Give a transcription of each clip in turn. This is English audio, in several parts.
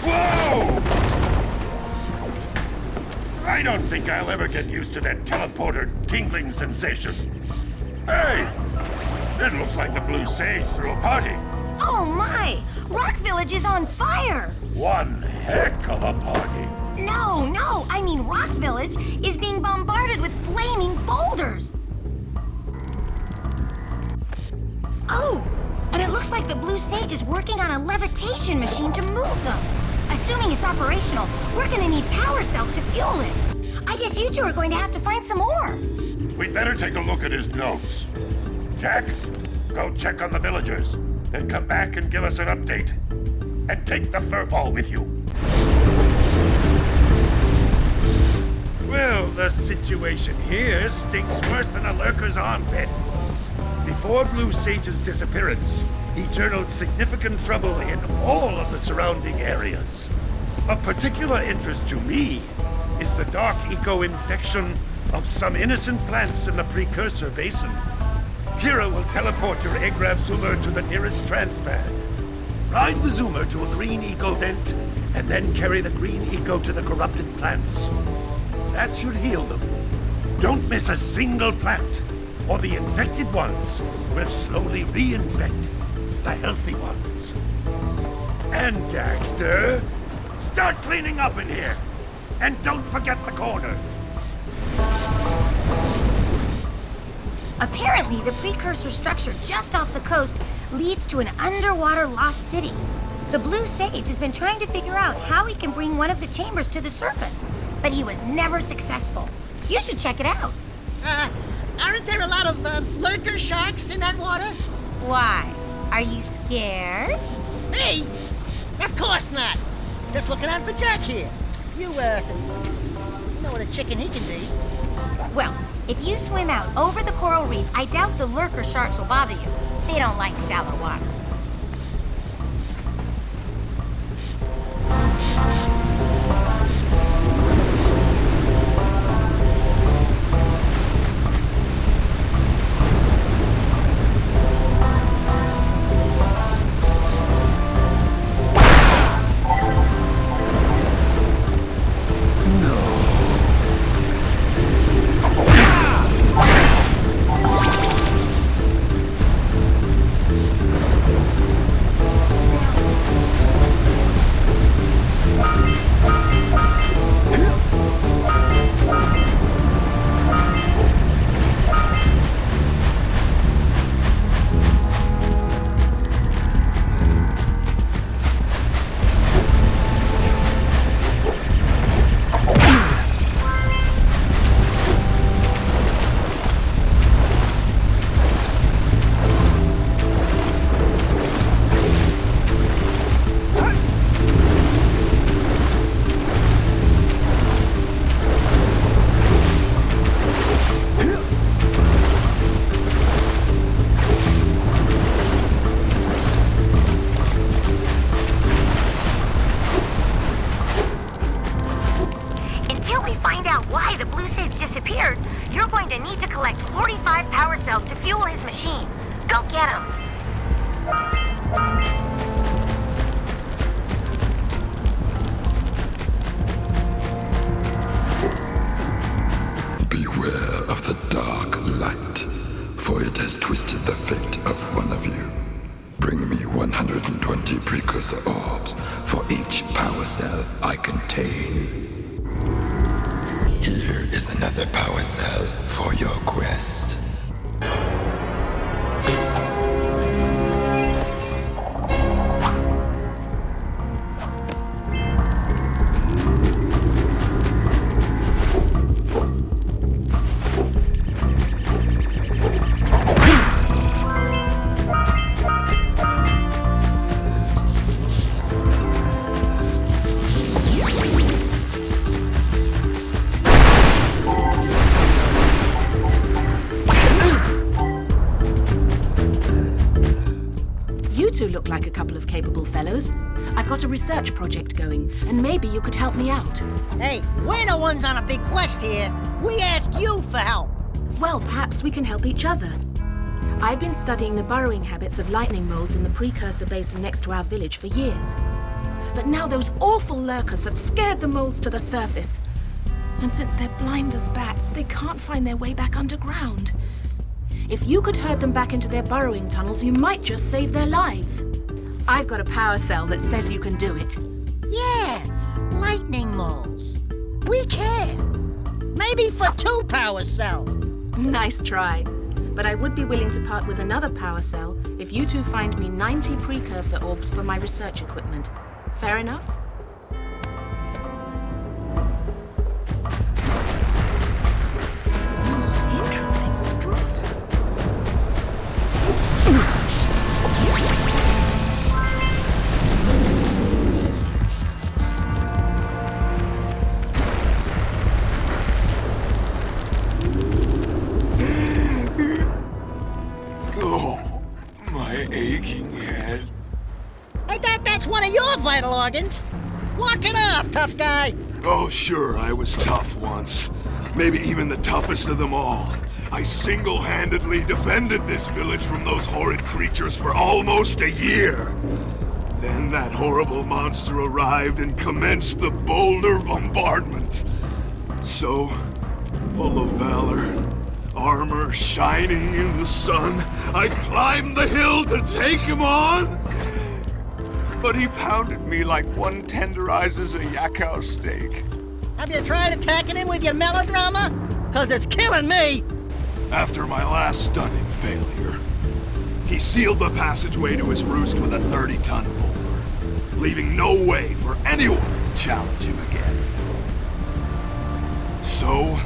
Whoa! I don't think I'll ever get used to that teleporter tingling sensation. Hey! It looks like the Blue Sage threw a party. Oh my! Rock Village is on fire! One heck of a party. No, I mean Rock Village is being bombarded with flaming boulders. Oh, and it looks like the Blue Sage is working on a levitation machine to move them. Assuming it's operational, we're gonna need power cells to fuel it. I guess you two are going to have to find some more. We'd better take a look at his notes. Jack, go check on the villagers. Then come back and give us an update. And take the furball with you. Well, the situation here stinks worse than a lurker's armpit. Before Blue Sage's disappearance, he journaled significant trouble in all of the surrounding areas. Of particular interest to me is the dark eco-infection of some innocent plants in the Precursor basin. Kira will teleport your Agrav Zoomer to the nearest transpad. Ride the Zoomer to a green eco vent, and then carry the green eco to the corrupted plants. That should heal them. Don't miss a single plant, or the infected ones will slowly reinfect the healthy ones. And Daxter, start cleaning up in here. And don't forget the corners. Apparently, the Precursor structure just off the coast leads to an underwater lost city. The Blue Sage has been trying to figure out how he can bring one of the chambers to the surface, but he was never successful. You should check it out. Aren't there a lot of lurker sharks in that water? Why? Are you scared? Me? Of course not. Just looking out for Jack here. You know what a chicken he can be. Well, if you swim out over the coral reef, I doubt the lurker sharks will bother you. They don't like shallow water. You're going to need to collect 45 power cells to fuel his machine. Go get them. Beware of the dark light, for it has twisted the fate of one of you. Bring me 120 Precursor orbs for each power cell I contain. Here is another power cell for your quest. Look like a couple of capable fellows. I've got a research project going, and maybe you could help me out. Hey, we're the ones on a big quest here. We ask you for help. Well, perhaps we can help each other. I've been studying the burrowing habits of lightning moles in the Precursor basin next to our village for years. But now those awful lurkers have scared the moles to the surface. And since they're blind as bats, they can't find their way back underground. If you could herd them back into their burrowing tunnels, you might just save their lives. I've got a power cell that says you can do it. Yeah, lightning moles. We can. Maybe for 2 power cells. Nice try. But I would be willing to part with another power cell if you two find me 90 precursor orbs for my research equipment. Fair enough? Interesting strut. Oh, my aching head. Hey, that's one of your vital organs. Walk it off, tough guy. Oh, sure, I was tough once. Maybe even the toughest of them all. I single-handedly defended this village from those horrid creatures for almost a year. Then that horrible monster arrived and commenced the boulder bombardment. So, full of valor, armor shining in the sun, I climbed the hill to take him on. But he pounded me like one tenderizes a yakao steak. Have you tried attacking him with your melodrama? 'Cause it's killing me. After my last stunning failure, he sealed the passageway to his roost with a 30-ton boulder, leaving no way for anyone to challenge him again. So,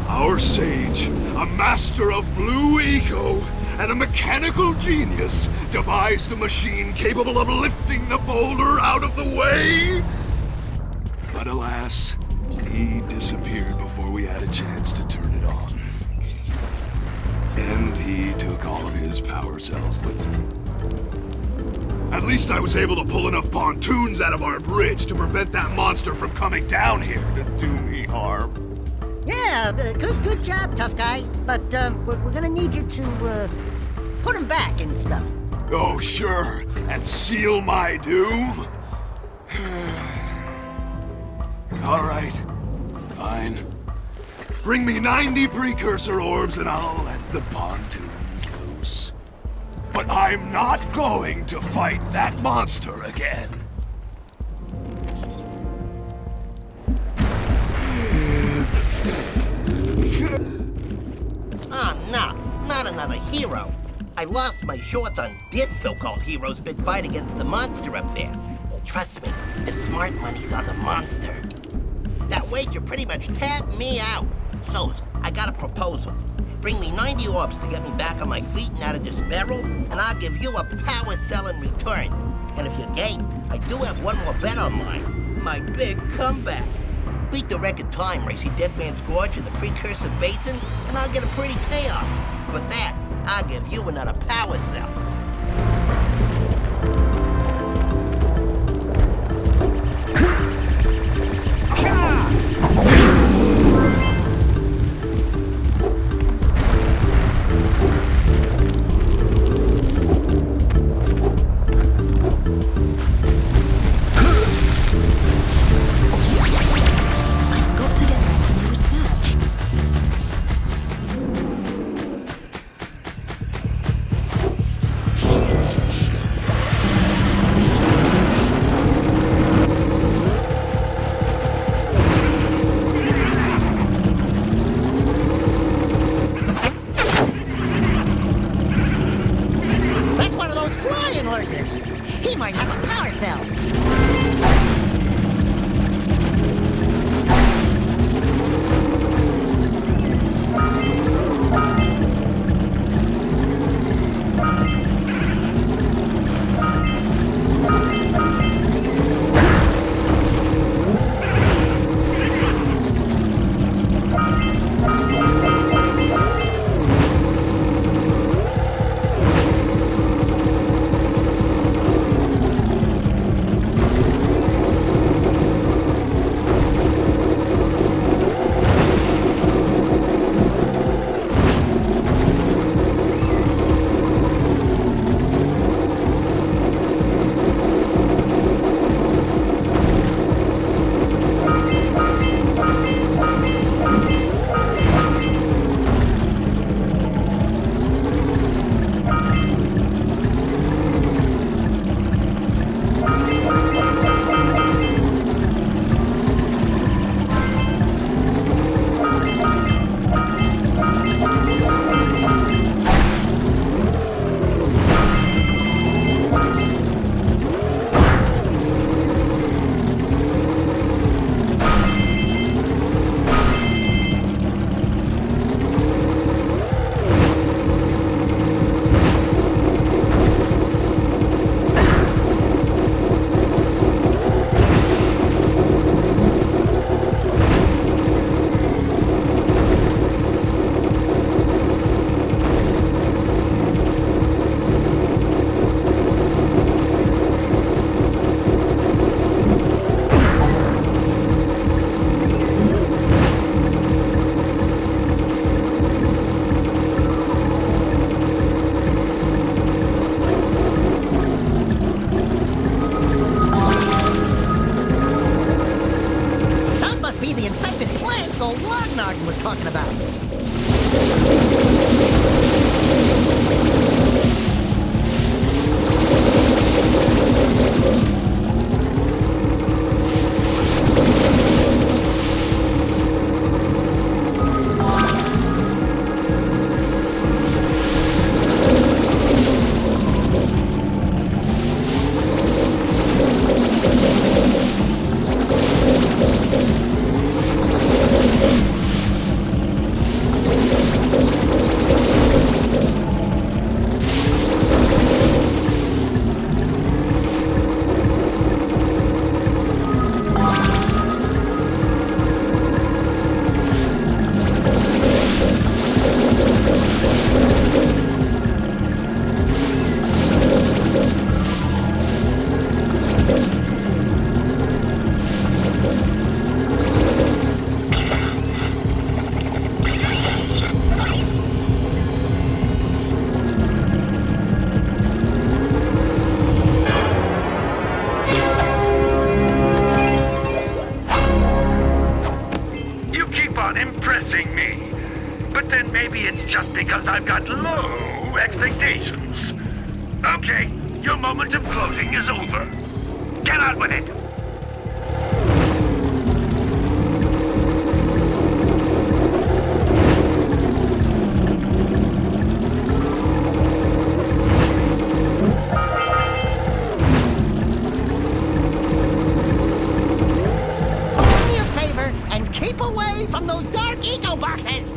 our sage, a master of blue eco and a mechanical genius, devised a machine capable of lifting the boulder out of the way. But alas, he disappeared before we had a chance to turn it on. And he took all of his power cells with him. At least I was able to pull enough pontoons out of our bridge to prevent that monster from coming down here to do me harm. Yeah, good job, tough guy. But we're gonna need you to put him back and stuff. Oh, sure, and seal my doom? All right, fine. Bring me 90 precursor orbs and I'll let the pontoons loose. But I'm not going to fight that monster again. Oh, no, not another hero. I lost my short on this so-called hero's big fight against the monster up there. Trust me, the smart money's on the monster. That wager pretty much tapped me out. So, I got a proposal. Bring me 90 orbs to get me back on my feet and out of this barrel, and I'll give you a power cell in return. And if you're game, I do have one more bet on mine. My big comeback. Beat the record time racing Dead Man's Gorge in the Precursor Basin, and I'll get a pretty payoff. For that, I'll give you another power cell. I've got to get back to my research. That's one of those flying lurkers. He might have a power cell. on with it! Do me a favor and keep away from those dark eco boxes!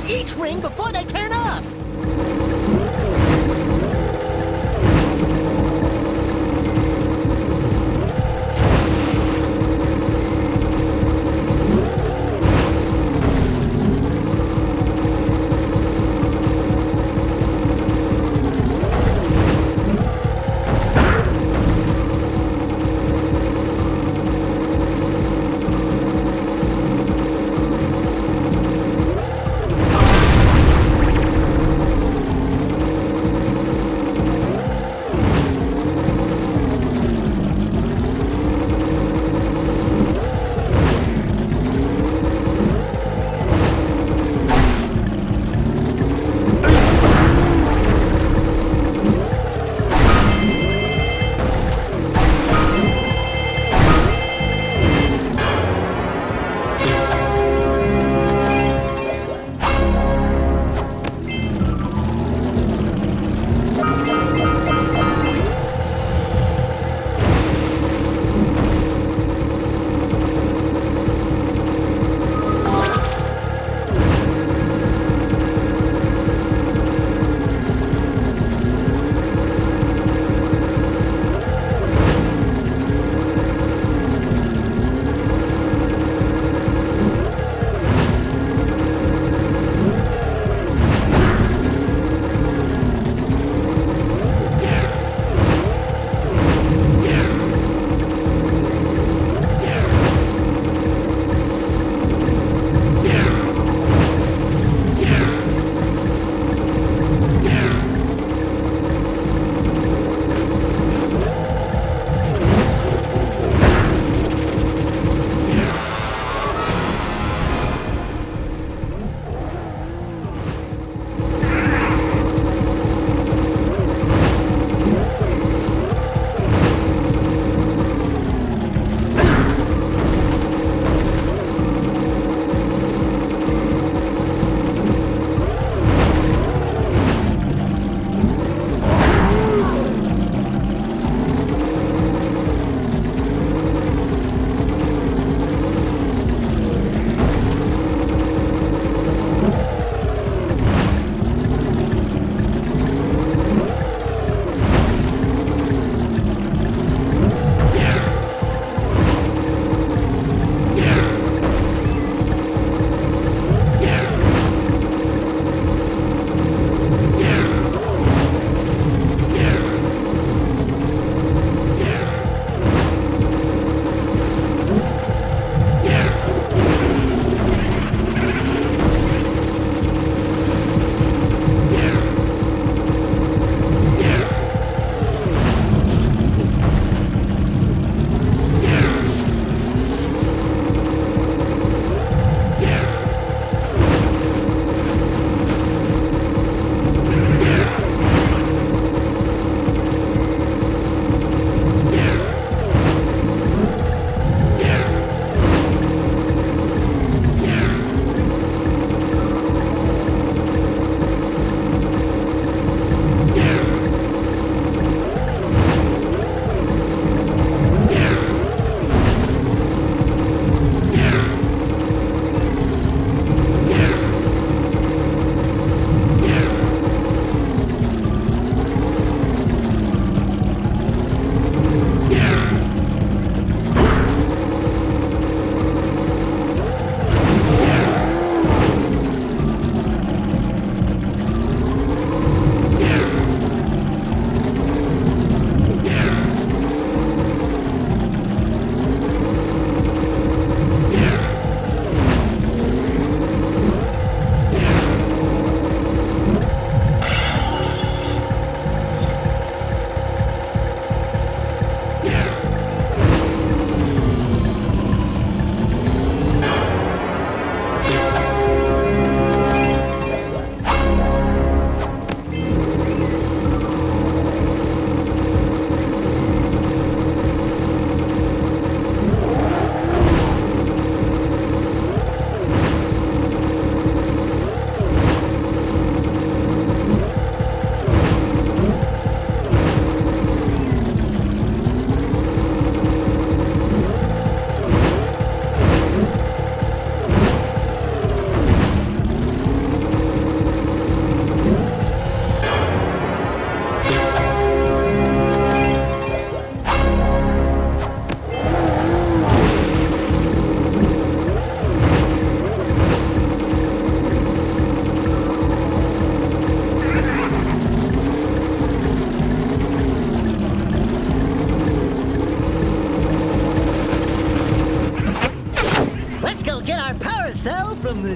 each ring before they turn off.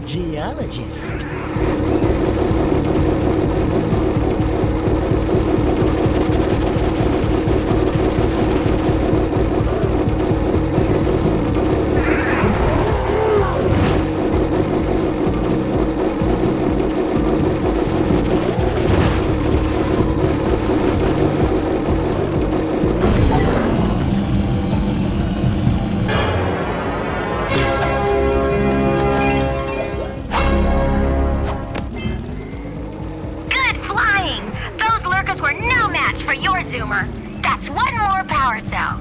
geologist. Good flying! Those lurkers were no match for your zoomer. That's one more power cell.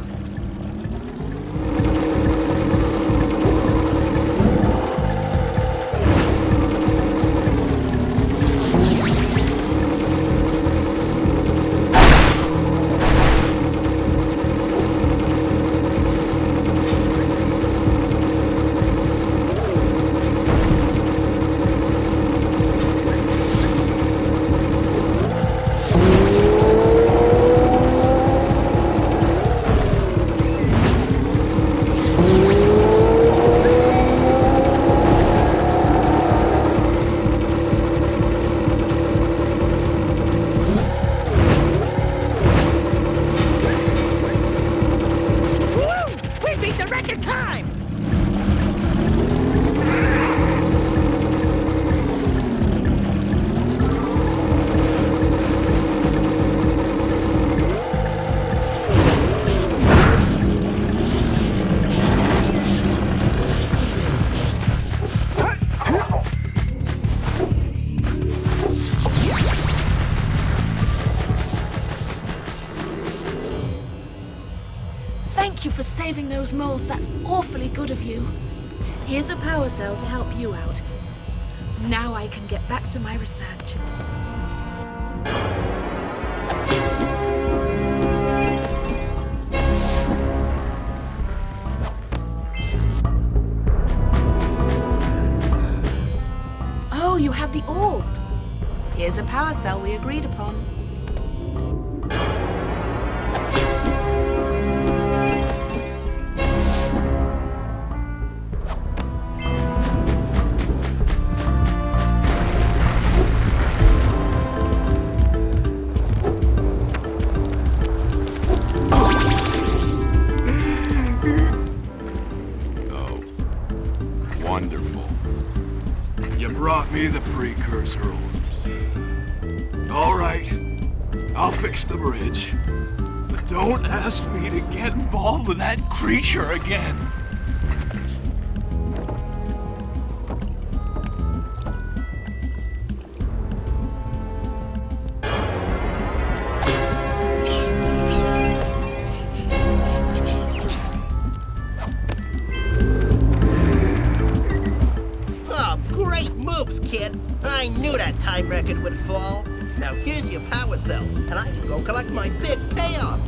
Thank you for saving those moles. That's awfully good of you. Here's a power cell to help you out. Now I can get back to my research. Oh, you have the orbs. Here's a power cell we agreed upon. Wonderful. You brought me the Precursor orbs. All right, I'll fix the bridge. But don't ask me to get involved with that creature again. Great moves, kid. I knew that time record would fall. Now here's your power cell, and I can go collect my big payoff.